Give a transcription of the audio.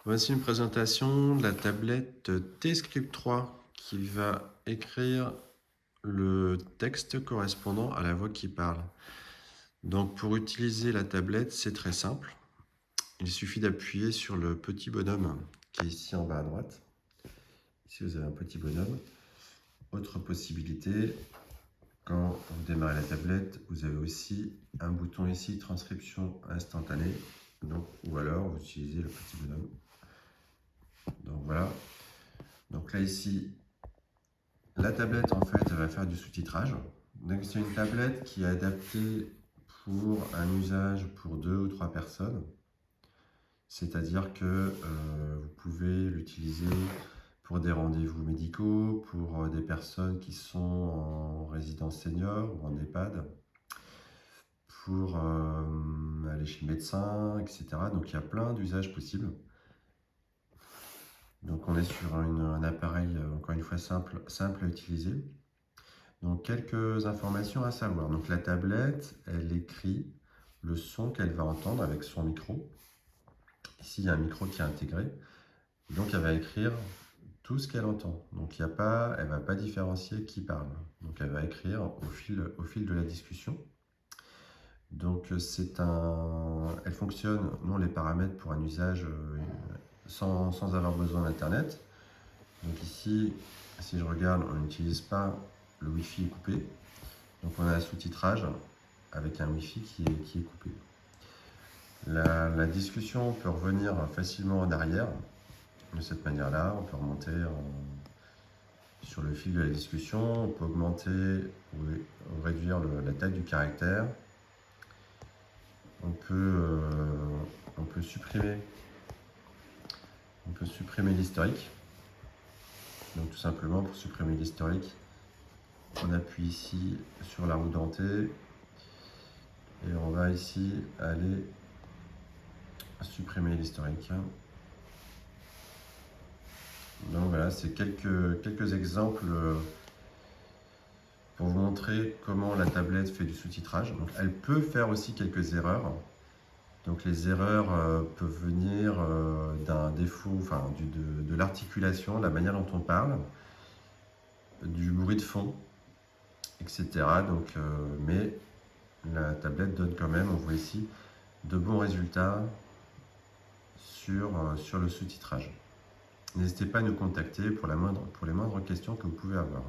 Voici une présentation de la tablette T-Script 3 qui va écrire le texte correspondant à la voix qui parle. Donc pour utiliser la tablette, c'est très simple. Il suffit d'appuyer sur le petit bonhomme qui est ici en bas à droite. Ici vous avez un petit bonhomme. Autre possibilité, quand vous démarrez la tablette, vous avez aussi un bouton ici, transcription instantanée. Donc, ou alors vous utilisez le petit bonhomme. Donc voilà. Donc là ici, la tablette, en fait, elle va faire du sous-titrage. Donc, c'est une tablette qui est adaptée pour un usage pour 2 ou 3 personnes. C'est-à-dire que vous pouvez l'utiliser pour des rendez-vous médicaux, pour des personnes qui sont en résidence senior ou en EHPAD, pour aller chez le médecin, etc. Donc, il y a plein d'usages possibles. Donc, on est sur un appareil, encore une fois, simple à utiliser. Donc, quelques informations à savoir. Donc, la tablette, elle écrit le son qu'elle va entendre avec son micro. Ici, il y a un micro qui est intégré. Donc, elle va écrire tout ce qu'elle entend. Donc, elle ne va pas différencier qui parle. Donc, elle va écrire au fil de la discussion. Donc, elle fonctionne, nous on les paramètres pour un usage sans avoir besoin d'Internet. Donc ici, si je regarde, on n'utilise pas le Wi-Fi est coupé. Donc on a un sous-titrage avec un Wi-Fi qui est coupé. La discussion peut revenir facilement en arrière. De cette manière-là, on peut remonter sur le fil de la discussion, on peut augmenter ou réduire la taille du caractère. On peut supprimer l'historique. Donc tout simplement, pour supprimer l'historique, on appuie ici sur la roue dentée et on va ici aller supprimer l'historique. Donc voilà, c'est quelques exemples pour vous montrer comment la tablette fait du sous-titrage. Donc elle peut faire aussi quelques erreurs. Donc les erreurs peuvent venir d'un défaut, enfin de l'articulation, la manière dont on parle, du bruit de fond, etc. Donc, mais la tablette donne quand même, on voit ici, de bons résultats sur le sous-titrage. N'hésitez pas à nous contacter pour les moindres questions que vous pouvez avoir.